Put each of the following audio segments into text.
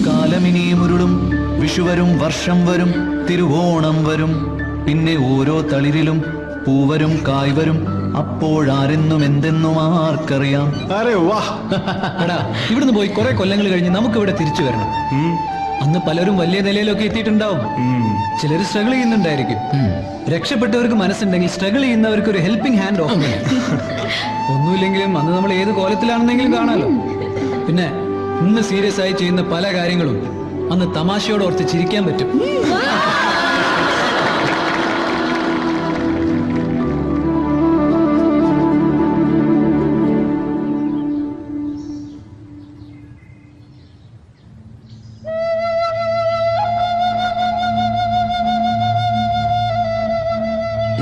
കാലമിനിയുരുളും വിഷുവരും വർഷം വരും തിരുവോണം വരും പിന്നെ ഓരോ തളിരിലും പൂവരും കായ്വരും അപ്പോഴാരെന്നും എന്തെന്നും ആർക്കറിയാം. എടാ ഇവിടുന്ന് പോയി കുറെ കൊല്ലങ്ങൾ കഴിഞ്ഞ് നമുക്ക് ഇവിടെ തിരിച്ചു വരണം. അന്ന് പലരും വലിയ നിലയിലൊക്കെ എത്തിയിട്ടുണ്ടാവും. ചിലർ സ്ട്രഗിൾ ചെയ്യുന്നുണ്ടായിരിക്കും. രക്ഷപ്പെട്ടവർക്ക് മനസ്സുണ്ടെങ്കിൽ സ്ട്രഗിൾ ചെയ്യുന്നവർക്ക് ഒരു ഹെൽപ്പിംഗ് ഹാൻഡ് ഓഫ്. ഒന്നുമില്ലെങ്കിലും അന്ന് നമ്മൾ ഏത് കോലത്തിലാണെന്നെങ്കിലും കാണാലോ. പിന്നെ ഇന്ന് സീരിയസ് ആയി ചെയ്യുന്ന പല കാര്യങ്ങളും അന്ന് തമാശയോട് ഓർത്ത് ചിരിക്കാൻ പറ്റും.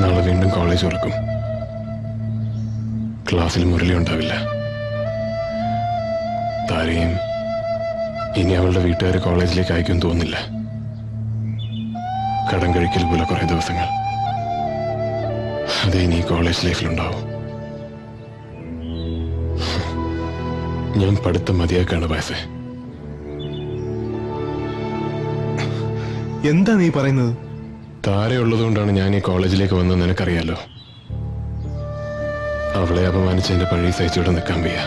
നാളെ വീണ്ടും കോളേജ് തുറക്കും. ക്ലാസ്സിൽ മുരളി ഉണ്ടാവില്ല. താരയും ഇനി അവളുടെ വീട്ടുകാരെ കോളേജിലേക്ക് അയക്കും തോന്നില്ല. കടം കഴിക്കൽ പോലെ കുറെ ദിവസങ്ങൾ അതേ ഇനി കോളേജ് ലൈഫിലുണ്ടാവും. ഞാൻ പഠിത്തം മതിയാക്കാണ് വയസ്സേ. എന്താ നീ പറയുന്നത്? താരയുള്ളതുകൊണ്ടാണ് ഞാൻ ഈ കോളേജിലേക്ക് വന്നത് നിനക്കറിയാലോ. അവളെ അപമാനിച്ച് എന്റെ പഴയ സഹിച്ചിവിടെ നിൽക്കാൻ വയ്യ.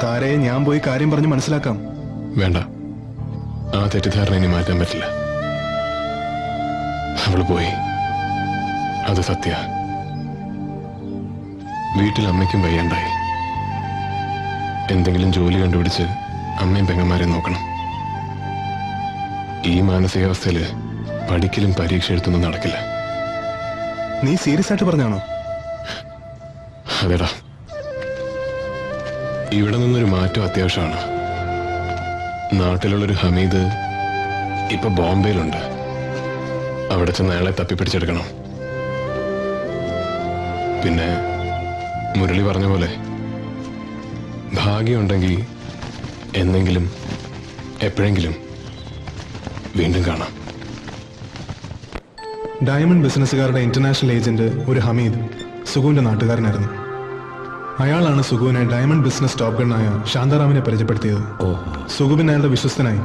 താരയെ ഞാൻ പോയി കാര്യം പറഞ്ഞ് മനസ്സിലാക്കാം. വേണ്ട, ആ തെറ്റിദ്ധാരണ ഇനി മാറ്റാൻ പറ്റില്ല. അവള് പോയി, അത് സത്യ. വീട്ടിൽ അമ്മയ്ക്കും വയ്യണ്ടായി. എന്തെങ്കിലും ജോലി കണ്ടുപിടിച്ച് അമ്മയും പെങ്ങന്മാരെ നോക്കണം. ഈ മാനസികാവസ്ഥയില് പഠിക്കലും പരീക്ഷ എഴുത്തൊന്നും നടക്കില്ല. നീ സീരിയസ് ആയിട്ട് പറഞ്ഞാണോ? അതെടാ, ഇവിടെ നിന്നൊരു മാറ്റം അത്യാവശ്യമാണ്. നാട്ടിലുള്ളൊരു ഹമീദ് ഇപ്പൊ ബോംബെയിലുണ്ട്. അവിടെ ചെന്ന് അയാളെ തപ്പിപ്പിടിച്ചെടുക്കണം. പിന്നെ മുരളി പറഞ്ഞ പോലെ ഭാഗ്യമുണ്ടെങ്കിൽ എന്നെങ്കിലും എപ്പോഴെങ്കിലും വീണ്ടും കാണാം. ഡയമണ്ട് ബിസിനസ്സുകാരുടെ ഇന്റർനാഷണൽ ഏജന്റ് ഒരു ഹമീദ് സുഗുവിന്റെ നാട്ടുകാരനായിരുന്നു. അയാളാണ് സുഗുവിനെ ഡയമണ്ട് ബിസിനസ് ടോപ്പ് ഗണ്ണായ ശാന്താറാമിനെ പരിചയപ്പെടുത്തിയത്. സുഗുവിൻ അയാളുടെ വിശ്വസ്തനായി.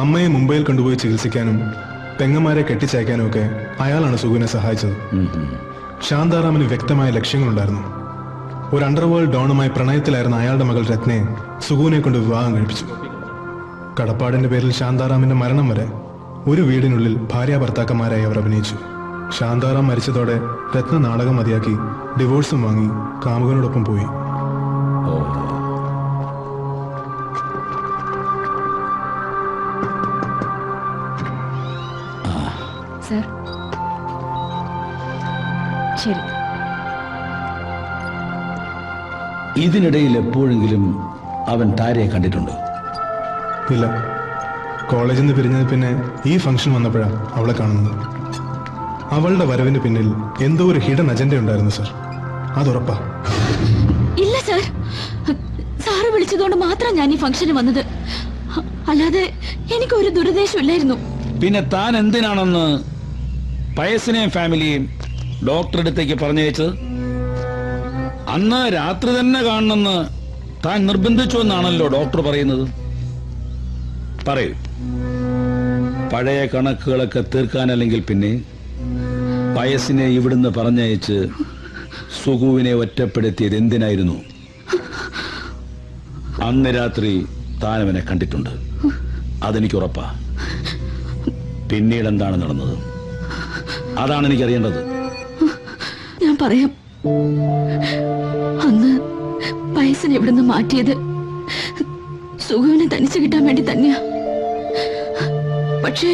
അമ്മയെ മുംബൈയിൽ കൊണ്ടുപോയി ചികിത്സിക്കാനും പെങ്ങന്മാരെ കെട്ടിച്ചയക്കാനും ഒക്കെ അയാളാണ് സുഗുവിനെ സഹായിച്ചത്. ശാന്താറാമിന് വ്യക്തമായ ലക്ഷ്യങ്ങളുണ്ടായിരുന്നു. ഒരു അണ്ടർവേൾഡ് ഡോണുമായി പ്രണയത്തിലായിരുന്ന അയാളുടെ മകൾ രത്നയെ സുഗുവിനെ കൊണ്ട് വിവാഹം കഴിപ്പിച്ചു. കടപ്പാടിന്റെ പേരിൽ ശാന്താറാമിന്റെ മരണം വരെ ഒരു വീടിനുള്ളിൽ ഭാര്യ ഭർത്താക്കന്മാരായി അവർ അഭിനയിച്ചു. ശാന്താറാം മരിച്ചതോടെ രത്ന നാടകം മതിയാക്കി ഡിവോഴ്സും വാങ്ങി കാമുകനോടൊപ്പം പോയി. സർ, ശരി. ഇതിനിടയിൽ എപ്പോഴെങ്കിലും അവൻ താരയെ കണ്ടിട്ടുണ്ടോ? ഇല്ല. കോളേജിൽ നിന്ന് പിരിഞ്ഞത് പിന്നെ ഈ ഫംഗ്ഷൻ വന്നപ്പോഴാണ് അവളെ കാണുന്നത്. അവളുടെ വരവിന് പിന്നിൽ എന്തോ ഒരു ഹിഡൻ അജണ്ട ഉണ്ടായിരുന്നു സർ, അതുറപ്പാ. ഇല്ല സർ, സാറ് വിളിച്ചതുകൊണ്ട് മാത്രം ഞാൻ ഈ ഫംഗ്ഷന് വന്നത്. അല്ലാതെ എനിക്കൊരു ദുരുദ്ദേശം ഇല്ലായിരുന്നു. പിന്നെ താൻ എന്തിനാണെന്ന് പയസിനെയും ഫാമിലിയെയും ഡോക്ടറുടെ അടുത്തേക്ക് പറഞ്ഞയച്ചത്? അന്ന് രാത്രി തന്നെ കാണണമെന്ന് താൻ നിർബന്ധിച്ചു എന്നാണല്ലോ ഡോക്ടർ പറയുന്നത്. പറയൂ, പഴയ കണക്കുകളൊക്കെ തീർക്കാനല്ലെങ്കിൽ പിന്നെ പയസിനെ ഇവിടുന്ന് പറഞ്ഞയച്ച് സുഗുവിനെ ഒറ്റപ്പെടുത്തിയത് എന്തിനായിരുന്നു? അന്ന് രാത്രി താനവനെ കണ്ടിട്ടുണ്ട്, അതെനിക്ക് ഉറപ്പാ. പിന്നീട് എന്താണ് നടന്നത്? അതാണ് എനിക്കറിയേണ്ടത്. ഞാൻ പറയാം. അന്ന് പയസിനെ ഇവിടുന്ന് മാറ്റിയത് സുഗുവിനെ തനിച്ചു കിട്ടാൻ വേണ്ടി തന്നെയാ. പക്ഷേ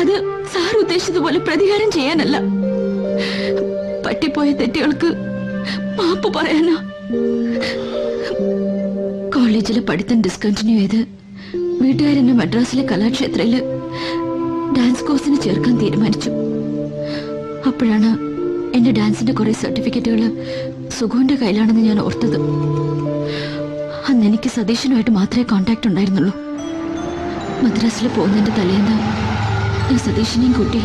അത് സാർ ഉദ്ദേശിച്ചതുപോലെ പ്രതികാരം ചെയ്യാനല്ല, പറ്റിപ്പോയ തെറ്റുകൾക്ക് മാപ്പ് പറയാനാ. കോളേജിലെ പഠിത്തം ഡിസ്കണ്ടിന്യൂ ചെയ്ത് വീട്ടുകാരെന്നെ മദ്രാസിലെ കലാക്ഷേത്രയില് ഡാൻസ് കോഴ്സിന് ചേർക്കാൻ തീരുമാനിച്ചു. അപ്പോഴാണ് എന്റെ ഡാൻസിന്റെ കുറെ സർട്ടിഫിക്കറ്റുകൾ സുഗുവിന്റെ കയ്യിലാണെന്ന് ഞാൻ ഓർത്തത്. അന്ന് എനിക്ക് സതീശനുമായിട്ട് മാത്രമേ കോണ്ടാക്ട് ഉണ്ടായിരുന്നുള്ളൂ. മദ്രാസിൽ പോകുന്നതിന്റെ തലേന്ന് ഞാൻ സതീശനെയും കൂട്ടി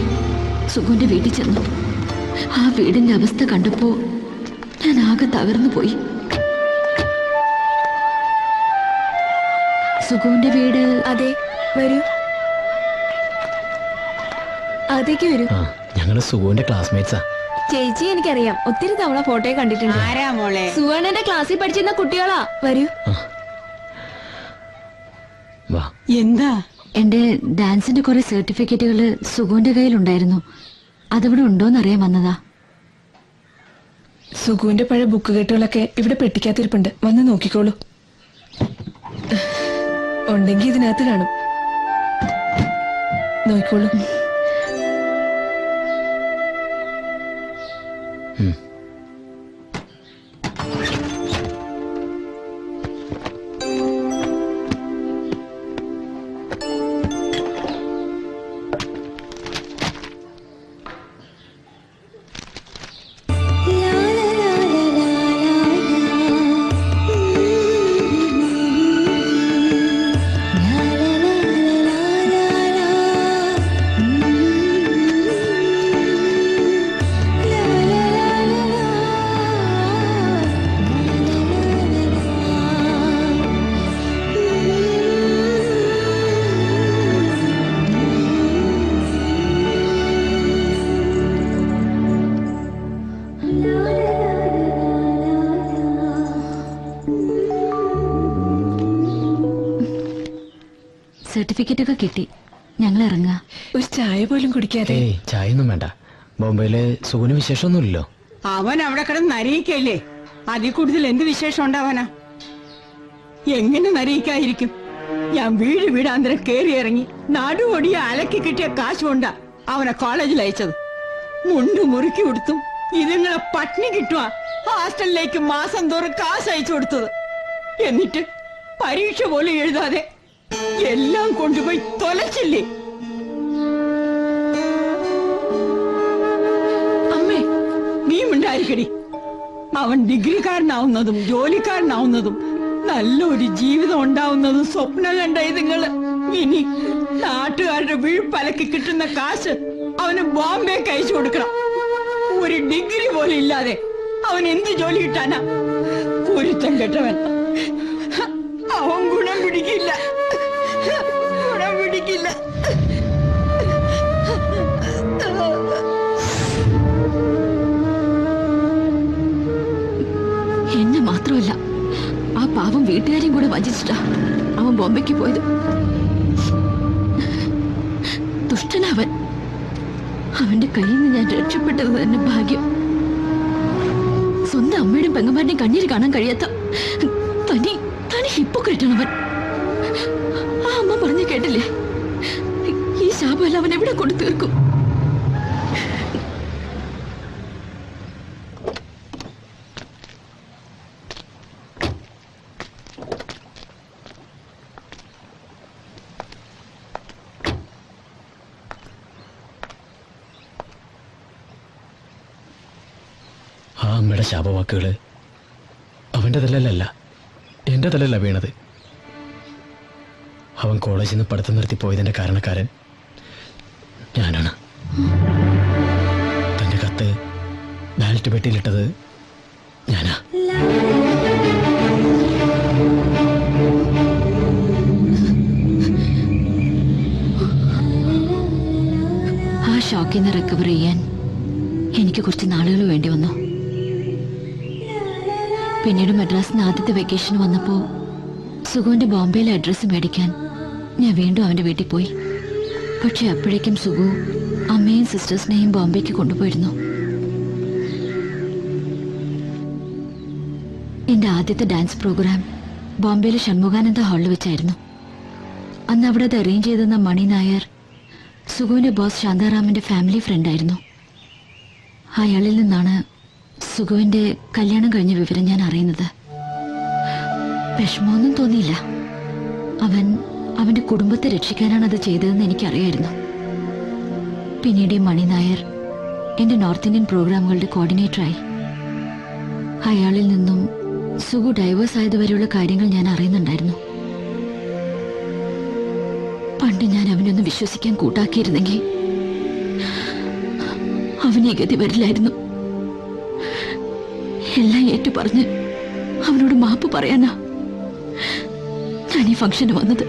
സുഗുവിന്റെ വീട്ടിൽ ചെന്നു. ആ വീടിന്റെ അവസ്ഥ കണ്ടപ്പോ ഞാൻ ആകെ തകർന്നു പോയി. സുഗുവിന്റെ വീട്? അതെ, വരൂ. അകത്തേക്ക് വരൂ. ഞങ്ങള് സുഗുവിന്റെ ക്ലാസ്മേറ്റ്സാ. ചേച്ചി എനിക്കറിയാം, ഒത്തിരി തവണ ഫോട്ടോ കണ്ടിട്ടുണ്ട്. ആരാ മോളെ? സുവർണന്റെ ക്ലാസ്സിൽ പഠിച്ചിരുന്ന കുട്ടികളാ. വരൂ. വാ. എന്താ? എന്റെ ഡാൻസിന്റെ കുറെ സർട്ടിഫിക്കറ്റുകൾ സുഗുവിന്റെ കയ്യിലുണ്ടായിരുന്നു. അതവിടെ ഉണ്ടോന്നറിയാൻ വന്നതാ. സുഗുവിന്റെ പഴയ ബുക്ക് കെട്ടുകളൊക്കെ ഇവിടെ പെട്ടിക്കാത്തിരിപ്പുണ്ട്, വന്ന് നോക്കിക്കോളൂ. ഉണ്ടെങ്കിൽ ഇതിനകത്ത് കാണും, നോക്കിക്കോളൂ. സർട്ടിഫിക്കറ്റ് ഒക്കെ കിട്ടി, ഞങ്ങൾ ഇറങ്ങാ. ഒരു ചായ പോലും കുടിക്കാതെ. ഏയ് ചായ ഒന്നും വേണ്ട. ബോംബെയില് സുഗുന് വിശേഷമൊന്നുമില്ലല്ലോ. അവൻ അവിടെ കിടന്ന് നരയിക്കല്ലേ, അതിൽ കൂടുതൽ എന്ത് വിശേഷം ഉണ്ടാവാനാ? എങ്ങനെ നരയിക്കായിരിക്കും? ഞാൻ വീടാന്തരം കേറി ഇറങ്ങി നാടുകൊടിയ അലക്കി കിട്ടിയ കാശ് കൊണ്ടാ അവനെ കോളേജിൽ അയച്ചത്. മുണ്ട് മുറുക്കി കൊടുത്തും ഇതുങ്ങളെ പട്ടിണി കിട്ടുവാ ഹോസ്റ്റലിലേക്ക് മാസം തോറും കാശ് അയച്ചു കൊടുത്തത്. എന്നിട്ട് പരീക്ഷ പോലും എഴുതാതെ എല്ലാം കൊണ്ടുപോയി തൊലച്ചില്ലേ? അമ്മേ, നീ ഉണ്ടായിരിക്കടി. അവൻ ഡിഗ്രിക്കാരനാവുന്നതും ജോലിക്കാരനാവുന്നതും നല്ലൊരു ജീവിതം ഉണ്ടാവുന്നതും സ്വപ്നം കണ്ട ഇതുങ്ങള് ഇനി നാട്ടുകാരുടെ വീഴ്പലക്ക് കിട്ടുന്ന കാശ് അവന് ബോംബെക്ക് അയച്ചു കൊടുക്കണം. ഒരു ഡിഗ്രി പോലും ഇല്ലാതെ അവൻ എന്ത് ജോലി കിട്ടാനാ? ഒരുത്തം കെട്ടവൻ. അവൻ ഗുണം പിടിക്കില്ല, ഗുണം പിടിക്കില്ല. എന്നെ മാത്രമല്ല, ആ പാവം വീട്ടുകാരെയും കൂടെ വഞ്ചിച്ചിട്ടാ അവൻ ബോംബെക്ക് പോയത്. ദുഷ്ടനവൻ. അവന്റെ കയ്യിൽ നിന്ന് ഞാൻ രക്ഷപ്പെട്ടത് തന്നെ ഭാഗ്യം. സ്വന്തം അമ്മയുടെയും പെങ്ങന്മാരുടെയും കണ്ണീര് കാണാൻ കഴിയാത്ത തനി ഹിപ്പോക്രേറ്റാണവൻ. ആ അമ്മ പറഞ്ഞു കേട്ടില്ലേ, ഈ ശാപമെല്ലാം അവൻ എവിടെ കൊണ്ട് തീർക്കും? ആ അമ്മയുടെ ശാപവാക്കുകള് അവന്റെ തലയിലല്ല, എന്റെ തലയില വീണത്. അവൻ കോളേജിൽ നിന്ന് പഠിത്തം നിർത്തി പോയതിന്റെ കാരണക്കാരൻ ഞാനാണ്. തന്റെ കത്ത് ബാലറ്റ് പെട്ടിയിലിട്ടത് ഞാനാ. ആ ഷോക്കിൽ നിന്ന് റിക്കവർ ചെയ്യാൻ എനിക്ക് കുറച്ച് നാളുകൾ വേണ്ടി വന്നു. പിന്നീട് മദ്രാസിന് ആദ്യത്തെ വെക്കേഷൻ വന്നപ്പോൾ സുഗുവിന്റെ ബോംബെയിലെ അഡ്രസ്സ് മേടിക്കാൻ ഞാൻ വീണ്ടും അവന്റെ വീട്ടിൽ പോയി. പക്ഷെ അപ്പോഴേക്കും സുഗു അമ്മയും സിസ്റ്റേഴ്സിനെയും ബോംബെക്ക് കൊണ്ടുപോയിരുന്നു. എന്റെ ആദ്യത്തെ ഡാൻസ് പ്രോഗ്രാം ബോംബെയിലെ ഷൺമുഖാനന്ദ ഹാളിൽ വെച്ചായിരുന്നു. അന്ന് അവിടെ അത് അറേഞ്ച് ചെയ്തെന്ന മണി നായർ സുഗുവിന്റെ ബോസ് ശാന്താറാമിന്റെ ഫാമിലി ഫ്രണ്ടായിരുന്നു. അയാളിൽ നിന്നാണ് സുഗുവിന്റെ കല്യാണം കഴിഞ്ഞ വിവരം ഞാൻ അറിയുന്നത്. വിഷമമൊന്നും തോന്നിയില്ല. അവന്റെ കുടുംബത്തെ രക്ഷിക്കാനാണ് അത് ചെയ്തതെന്ന് എനിക്കറിയായിരുന്നു. പിന്നീട് ഈ മണി നായർ എന്റെ നോർത്ത് ഇന്ത്യൻ പ്രോഗ്രാമുകളുടെ കോർഡിനേറ്ററായി. അയാളിൽ നിന്നും സുഗു ഡൈവേഴ്സ് ആയതുവരെയുള്ള കാര്യങ്ങൾ ഞാൻ അറിയുന്നുണ്ടായിരുന്നു. പണ്ട് ഞാൻ അവനൊന്ന് വിശ്വസിക്കാൻ കൂട്ടാക്കിയിരുന്നെങ്കിൽ അവന് ഈ ഗതി വരില്ലായിരുന്നു. എല്ലാം ഏറ്റു പറഞ്ഞ് അവനോട് മാപ്പ് പറയാനാ ഞാൻ ഈ ഫംഗ്ഷന് വന്നത്.